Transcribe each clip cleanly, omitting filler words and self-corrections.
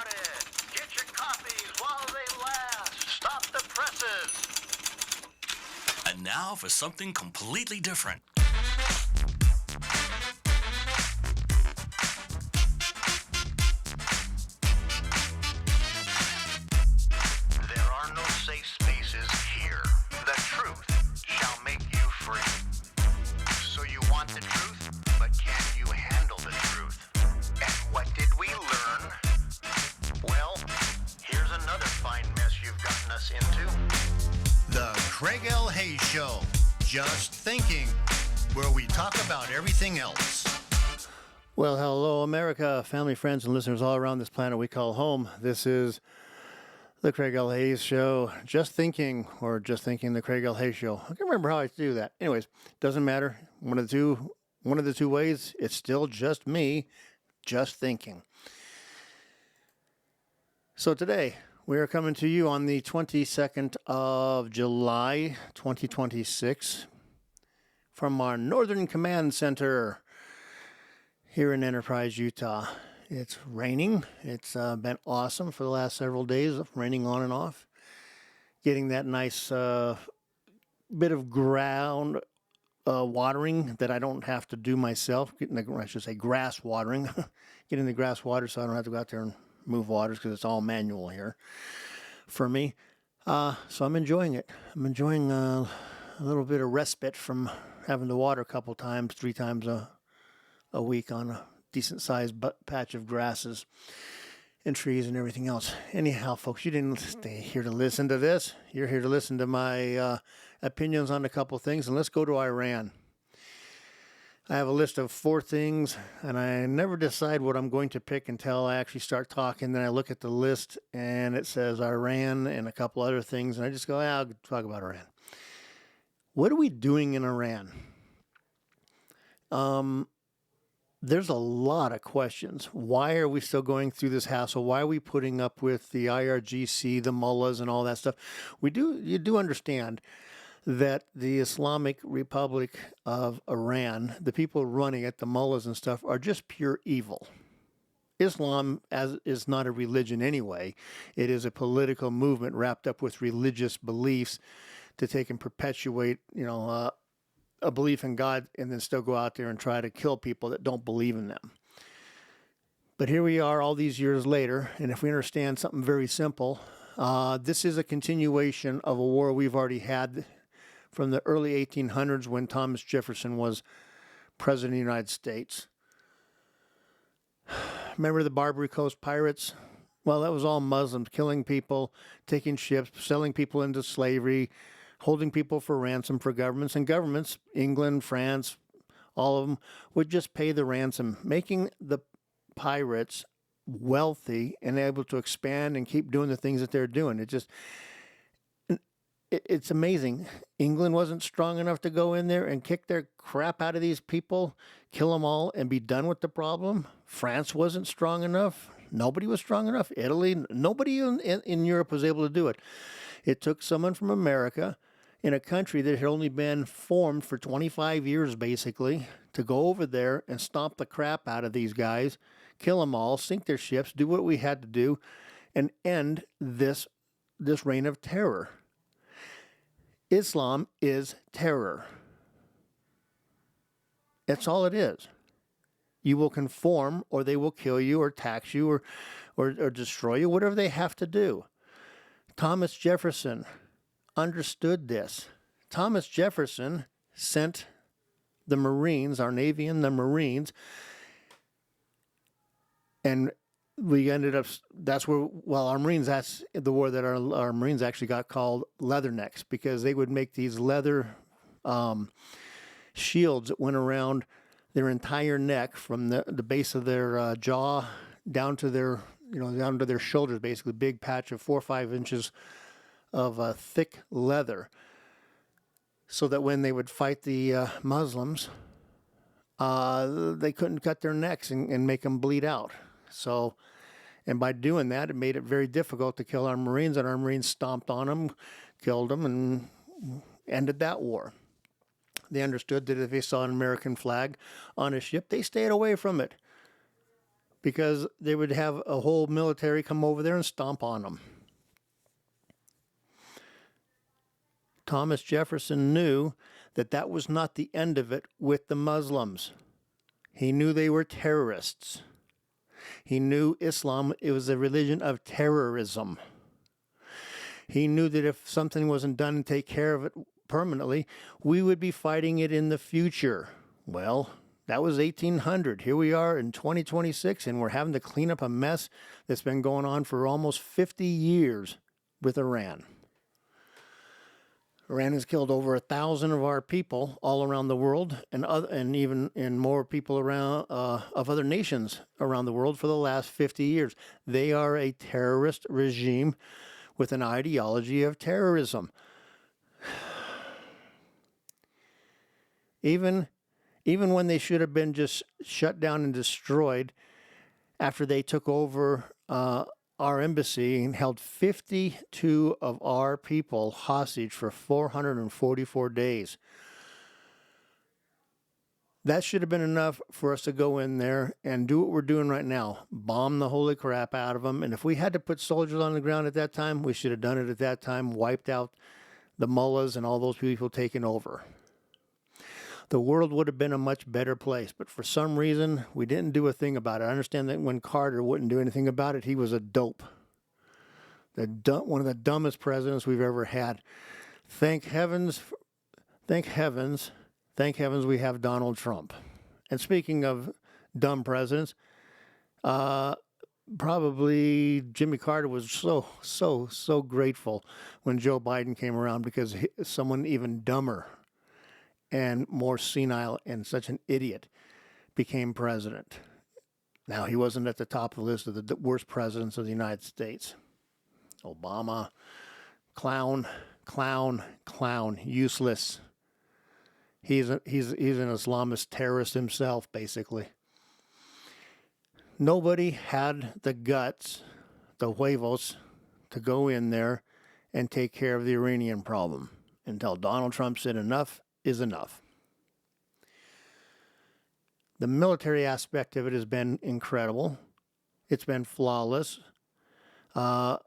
started. Get your copies while they last. Stop the presses. And now for something completely different. There are no safe spaces here. The truth shall make you free. So you want the truth, but can you handle the truth? And what did we learn? Well, here's another fine mess you've gotten us into. The Craig L. Hayes Show. Just thinking, where we talk about everything else. Well, hello, America, family, friends, and listeners all around this planet we call home. This is the Craig L. Hayes Show. Just thinking, or just thinking, the Craig L. Hayes Show. I can't remember how I do that. Anyways, doesn't matter. One of the two ways. It's still just me, just thinking. So today we are coming to you on the 22nd of July, 2026, from our Northern Command Center here in Enterprise, Utah. It's raining. It's been awesome for the last several days, raining on and off. Getting that nice bit of ground watering that I don't have to do myself. Grass watering. Getting the grass watered so I don't have to go out there and move waters because it's all manual here for me. So I'm enjoying it. I'm enjoying a little bit of respite from having to water a couple times, 3 times a week on a decent-sized patch of grasses and trees and everything else. Anyhow, folks, you didn't stay here to listen to this. You're here to listen to my opinions on a couple things, and let's go to Iran. I have a list of 4 things, and I never decide what I'm going to pick until I actually start talking. Then I look at the list, and it says Iran and a couple other things, and I just go, I'll talk about Iran. What are we doing in Iran? There's a lot of questions. Why are we still going through this hassle? Why are we putting up with the IRGC, the mullahs, and all that stuff? You do understand that the Islamic Republic of Iran, the people running it, the mullahs and stuff, are just pure evil. Islam is not a religion anyway. It is a political movement wrapped up with religious beliefs to take and perpetuate, a belief in God, and then still go out there and try to kill people that don't believe in them. But here we are all these years later, and if we understand something very simple, this is a continuation of a war we've already had from the early 1800s when Thomas Jefferson was president of the United States. Remember the Barbary Coast pirates? Well, that was all Muslims, killing people, taking ships, selling people into slavery, holding people for ransom for governments. And governments, England, France, all of them, would just pay the ransom, making the pirates wealthy and able to expand and keep doing the things that they're doing. It's amazing. England wasn't strong enough to go in there and kick their crap out of these people, kill them all, and be done with the problem. France wasn't strong enough. Nobody was strong enough. Italy, nobody in Europe was able to do it. It took someone from America in a country that had only been formed for 25 years, basically, to go over there and stomp the crap out of these guys, kill them all, sink their ships, do what we had to do, and end this reign of terror. Islam is terror. That's all it is. You will conform, or they will kill you, or tax you, or destroy you, whatever they have to do. Thomas Jefferson understood this. Thomas Jefferson sent the Marines, our Navy and the Marines, and we ended up, our Marines, that's the war that our Marines actually got called leathernecks, because they would make these leather shields that went around their entire neck from the base of their jaw down to their shoulders, basically, big patch of 4 or 5 inches of thick leather, so that when they would fight the Muslims, they couldn't cut their necks and make them bleed out. So, and by doing that, it made it very difficult to kill our Marines, and our Marines stomped on them, killed them, and ended that war. They understood that if they saw an American flag on a ship, they stayed away from it. because they would have a whole military come over there and stomp on them. Thomas Jefferson knew that that was not the end of it with the Muslims. He knew they were terrorists. He knew Islam, it was a religion of terrorism. He knew that if something wasn't done to take care of it permanently, we would be fighting it in the future. Well, that was 1800. Here we are in 2026, and we're having to clean up a mess that's been going on for almost 50 years with Iran. Iran has killed over 1,000 of our people all around the world, and even in more people around of other nations around the world for the last 50 years. They are a terrorist regime with an ideology of terrorism. Even when they should have been just shut down and destroyed after they took over our embassy and held 52 of our people hostage for 444 days. That should have been enough for us to go in there and do what we're doing right now, bomb the holy crap out of them. And if we had to put soldiers on the ground at that time, we should have done it at that time, wiped out the mullahs and all those people taking over. The world would have been a much better place, but for some reason, we didn't do a thing about it. I understand that when Carter wouldn't do anything about it, he was a dope. One of the dumbest presidents we've ever had. Thank heavens we have Donald Trump. And speaking of dumb presidents, probably Jimmy Carter was so grateful when Joe Biden came around, because someone even dumber and more senile and such an idiot became president. Now, he wasn't at the top of the list of the worst presidents of the United States. Obama, clown, useless. He's an Islamist terrorist himself, basically. Nobody had the guts, the huevos, to go in there and take care of the Iranian problem until Donald Trump said enough is enough. The military aspect of it has been incredible. It's been flawless. But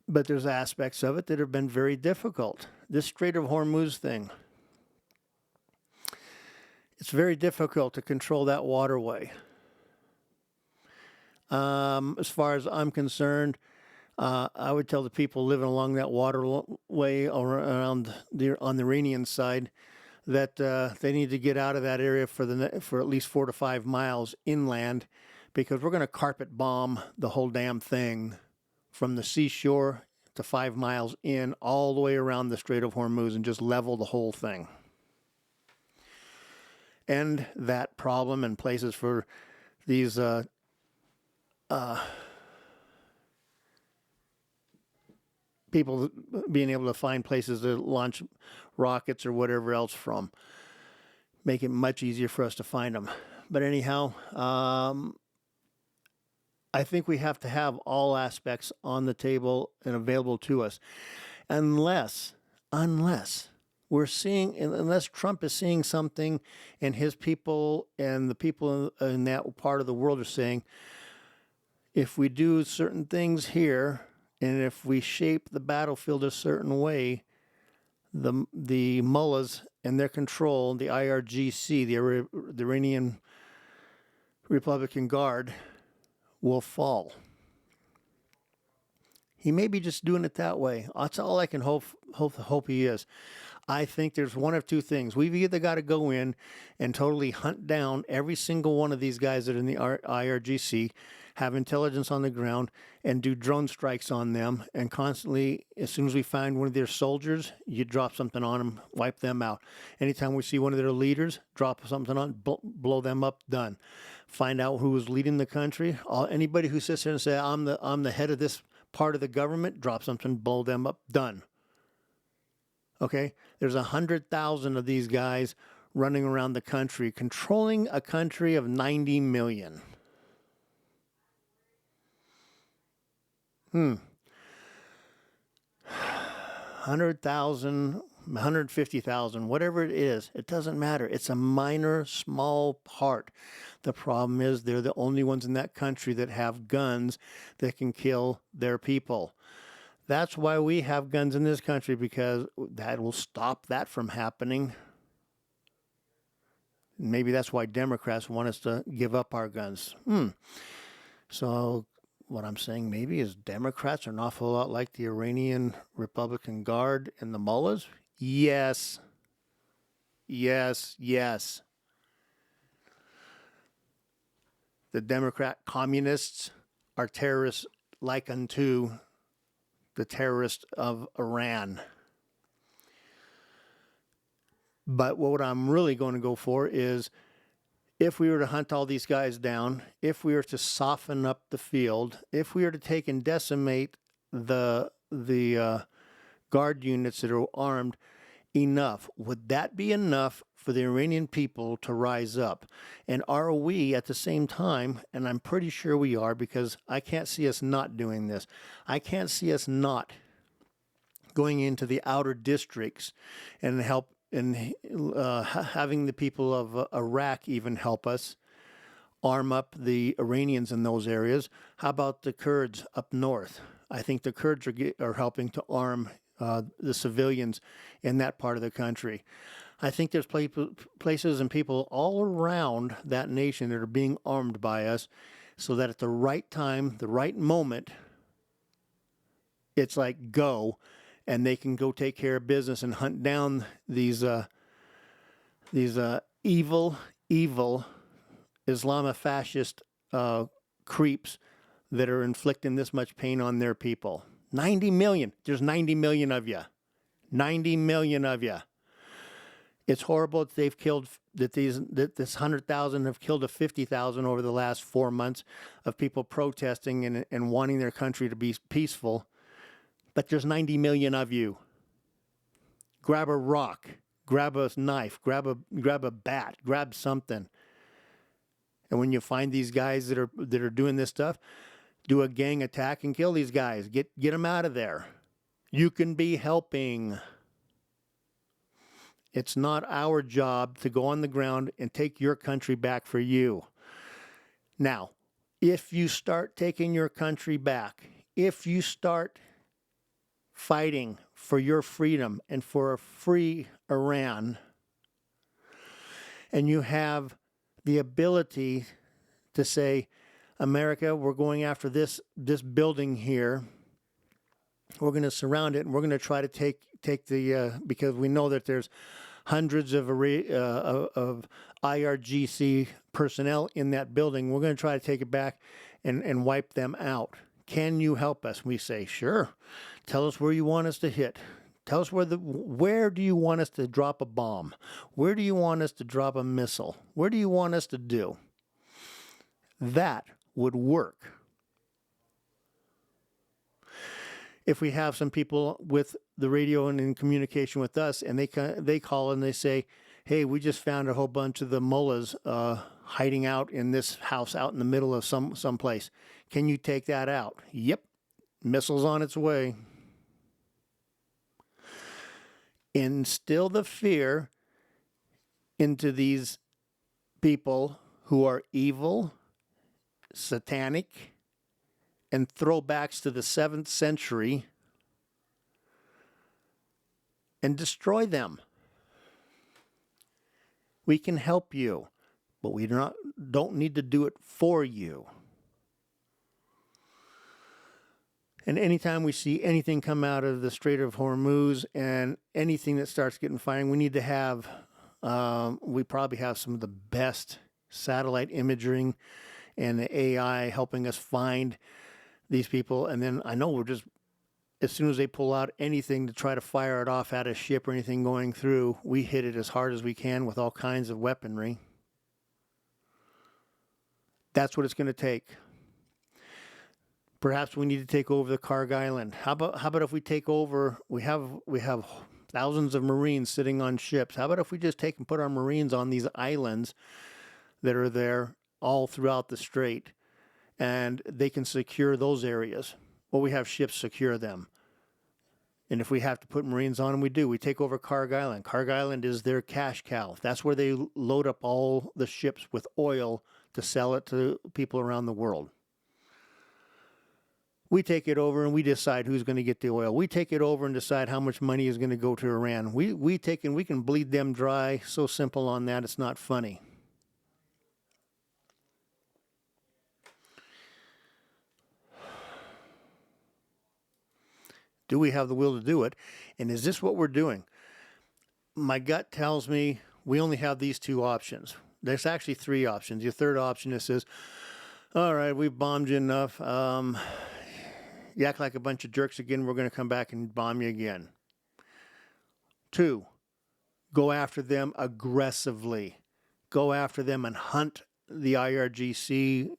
there's aspects of it that have been very difficult. This Strait of Hormuz thing. It's very difficult to control that waterway. As far as I'm concerned, I would tell the people living along that waterway around on the Iranian side that they need to get out of that area for at least 4 to 5 miles inland, because we're going to carpet bomb the whole damn thing from the seashore to 5 miles in, all the way around the Strait of Hormuz, and just level the whole thing. End that problem in places for these people being able to find places to launch rockets or whatever else from. Make it much easier for us to find them. But anyhow, I think we have to have all aspects on the table and available to us. Unless Trump is seeing something, and his people and the people in that part of the world are saying, if we do certain things here, and if we shape the battlefield a certain way, the mullahs and their control, the IRGC, the Iranian Republican Guard, will fall. He may be just doing it that way. That's all I can hope he is. I think there's one of two things. We've either got to go in and totally hunt down every single one of these guys that are in the IRGC, have intelligence on the ground, and do drone strikes on them, and constantly, as soon as we find one of their soldiers, you drop something on them, wipe them out. Anytime we see one of their leaders, drop something on, blow them up, done. Find out who is leading the country. Anybody who sits there and says, I'm the head of this part of the government, drop something, blow them up, done. Okay? There's 100,000 of these guys running around the country, controlling a country of 90 million. 100,000, 150,000, whatever it is, it doesn't matter. It's a minor, small part. The problem is they're the only ones in that country that have guns that can kill their people. That's why we have guns in this country, because that will stop that from happening. Maybe that's why Democrats want us to give up our guns. So what I'm saying maybe is Democrats are an awful lot like the Iranian Republican Guard and the mullahs. Yes. Yes, yes. The Democrat communists are terrorists like unto the terrorists of Iran. But what I'm really going to go for is, if we were to hunt all these guys down, if we were to soften up the field, if we were to take and decimate the guard units that are armed enough, would that be enough for the Iranian people to rise up? And are we at the same time, and I'm pretty sure we are, because I can't see us not doing this. I can't see us not going into the outer districts and help, and having the people of Iraq even help us arm up the Iranians in those areas. How about the Kurds up north? I think the Kurds are helping to arm the civilians in that part of the country. I think there's places and people all around that nation that are being armed by us, so that at the right time, the right moment, it's like go, and they can go take care of business and hunt down these evil Islamofascist creeps that are inflicting this much pain on their people. 90 million. There's 90 million of you. 90 million of you. It's horrible that they've killed, that this 100,000 have killed 50,000 over the last 4 months of people protesting and wanting their country to be peaceful. But there's 90 million of you. Grab a rock, grab a knife, grab a bat, grab something. And when you find these guys that are doing this stuff, do a gang attack and kill these guys. Get them out of there. You can be helping. It's not our job to go on the ground and take your country back for you. Now, if you start taking your country back, if you start fighting for your freedom and for a free Iran, and you have the ability to say, America, we're going after this building here. We're going to surround it, and we're going to try to take the because we know that there's hundreds of IRGC personnel in that building. We're going to try to take it back and wipe them out. Can you help us? We say, sure. Tell us where you want us to hit. Tell us where do you want us to drop a bomb? Where do you want us to drop a missile? Where do you want us to do? That would work. If we have some people with the radio and in communication with us, and they call and they say, hey, we just found a whole bunch of the mullahs hiding out in this house out in the middle of some place. Can you take that out? Yep. Missiles on its way. Instill the fear into these people who are evil, satanic, and throwbacks to the 7th century, and destroy them. We can help you, but we don't need to do it for you. And anytime we see anything come out of the Strait of Hormuz and anything that starts getting firing, we need to have, we probably have some of the best satellite imaging and the AI helping us find these people. And then I know as soon as they pull out anything to try to fire it off at a ship or anything going through, we hit it as hard as we can with all kinds of weaponry. That's what it's going to take. Perhaps we need to take over the Karg Island. How about if we take over? We have thousands of Marines sitting on ships. How about if we just take and put our Marines on these islands that are there all throughout the strait, and they can secure those areas? Well, we have ships secure them. And if we have to put Marines on them, we do. We take over Karg Island. Karg Island is their cash cow. That's where they load up all the ships with oil to sell it to people around the world. We take it over and we decide who's going to get the oil. We take it over and decide how much money is going to go to Iran. We can bleed them dry. So simple on that, it's not funny. Do we have the will to do it? And is this what we're doing? My gut tells me we only have these two options. There's actually three options. Your third option is says, all right, we've bombed you enough. You act like a bunch of jerks again, we're going to come back and bomb you again. 2, go after them aggressively. Go after them and hunt the IRGC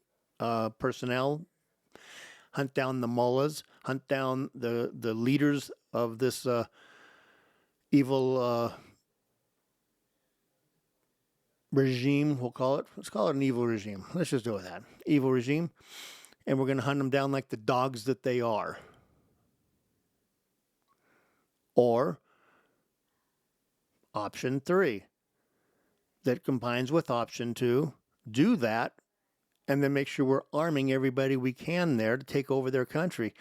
personnel. Hunt down the mullahs. Hunt down the leaders of this evil regime, we'll call it. Let's call it an evil regime. Let's just do that. Evil regime. And we're going to hunt them down like the dogs that they are. Or option 3, that combines with option 2, do that, and then make sure we're arming everybody we can there to take over their country.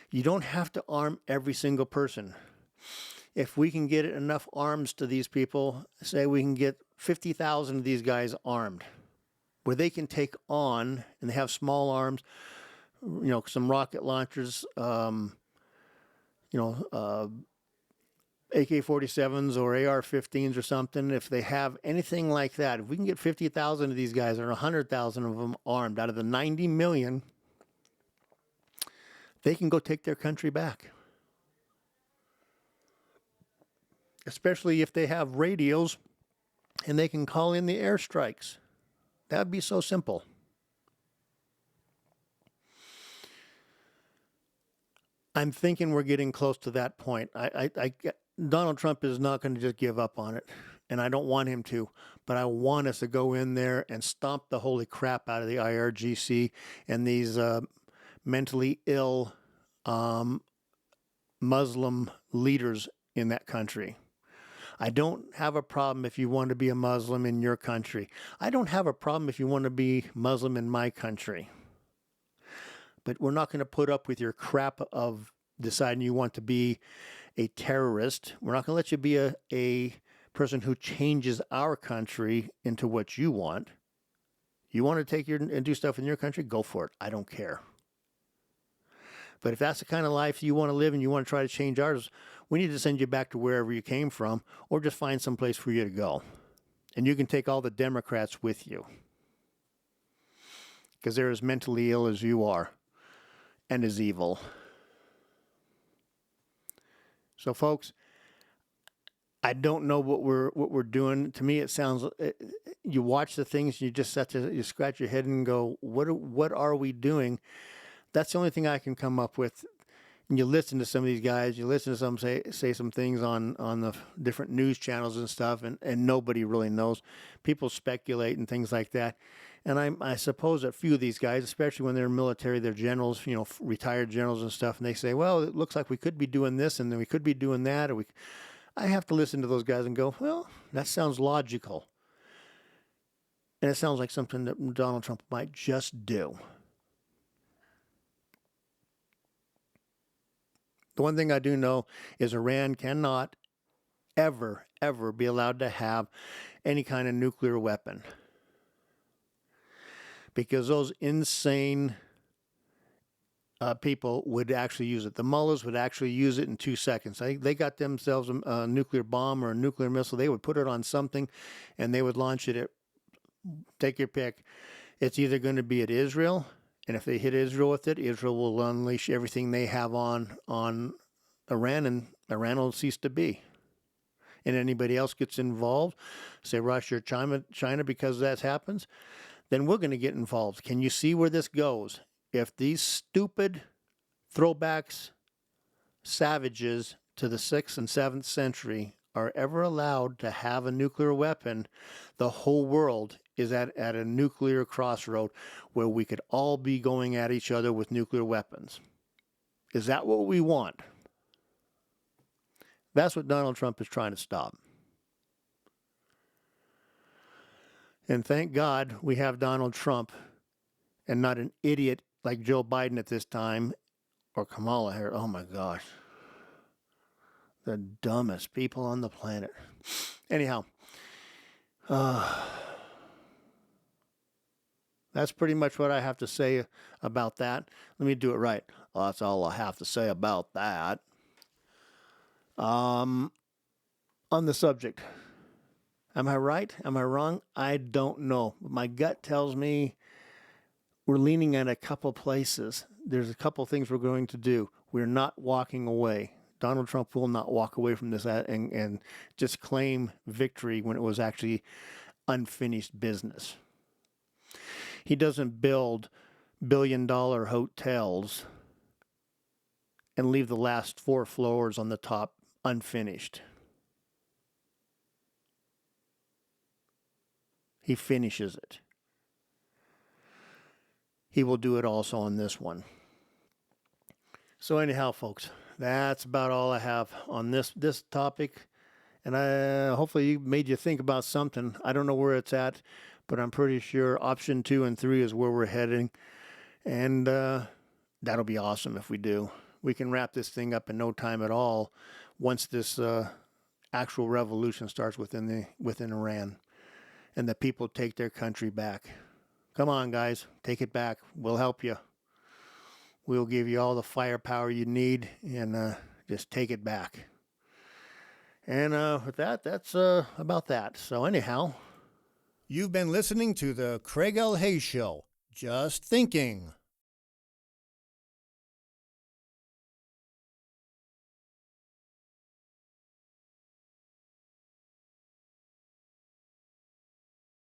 You don't have to arm every single person. If we can get enough arms to these people, say we can get 50,000 of these guys armed, where they can take on, and they have small arms, some rocket launchers, AK-47s or AR-15s or something. If they have anything like that, if we can get 50,000 of these guys or 100,000 of them armed out of the 90 million, they can go take their country back. Especially if they have radios and they can call in the airstrikes. That would be so simple. I'm thinking we're getting close to that point. Donald Trump is not going to just give up on it, and I don't want him to, but I want us to go in there and stomp the holy crap out of the IRGC and these mentally ill Muslim leaders in that country. I don't have a problem if you want to be a Muslim in your country. I don't have a problem if you want to be Muslim in my country. But we're not going to put up with your crap of deciding you want to be a terrorist. We're not going to let you be a person who changes our country into what you want. You want to take and do stuff in your country? Go for it. I don't care. But if that's the kind of life you want to live and you want to try to change ours, we need to send you back to wherever you came from, or just find some place for you to go. And you can take all the Democrats with you, because they're as mentally ill as you are and as evil. So, folks, I don't know what we're doing. To me, it sounds. You watch the things, you just have to scratch your head and go, "What are we doing?" That's the only thing I can come up with. And you listen to some of these guys. You listen to some say some things on the different news channels and stuff, and nobody really knows. People speculate and things like that. And I suppose a few of these guys, especially when they're military, they're generals, retired generals and stuff, and they say, well, it looks like we could be doing this, and then we could be doing that. I have to listen to those guys and go, well, that sounds logical. And it sounds like something that Donald Trump might just do. The one thing I do know is Iran cannot ever, ever be allowed to have any kind of nuclear weapon. Because those insane people would actually use it. The mullahs would actually use it in 2 seconds. They got themselves a nuclear bomb or a nuclear missile. They would put it on something and they would launch it at, take your pick. It's either going to be at Israel, and if they hit Israel with it, Israel will unleash everything they have on Iran, and Iran will cease to be. And anybody else gets involved, say Russia or China, because that happens, then we're going to get involved. Can you see where this goes? If these stupid throwbacks, savages to the 6th and 7th century are ever allowed to have a nuclear weapon, the whole world is at a nuclear crossroad where we could all be going at each other with nuclear weapons. Is that what we want? That's what Donald Trump is trying to stop. And thank God we have Donald Trump and not an idiot like Joe Biden at this time or Kamala Harris. Oh my gosh. The dumbest people on the planet. Anyhow, that's pretty much what I have to say about that. Let me do it right. Well, that's all I have to say about that. On the subject, am I right? Am I wrong? I don't know. My gut tells me we're leaning at a couple places. There's a couple things we're going to do. We're not walking away. Donald Trump will not walk away from this and just claim victory when it was actually unfinished business. He doesn't build billion-dollar hotels and leave the last 4 floors on the top unfinished. He finishes it. He will do it also on this one. So anyhow, folks, that's about all I have on this topic. And hopefully you made you think about something. I don't know where it's at, but I'm pretty sure option 2 and 3 is where we're heading. And that'll be awesome if we do. We can wrap this thing up in no time at all once this actual revolution starts within Iran and the people take their country back. Come on, guys, take it back. We'll help you. We'll give you all the firepower you need and just take it back. And with that, that's about that. So anyhow, You've been listening to the Craig L. Hayes Show. Just thinking.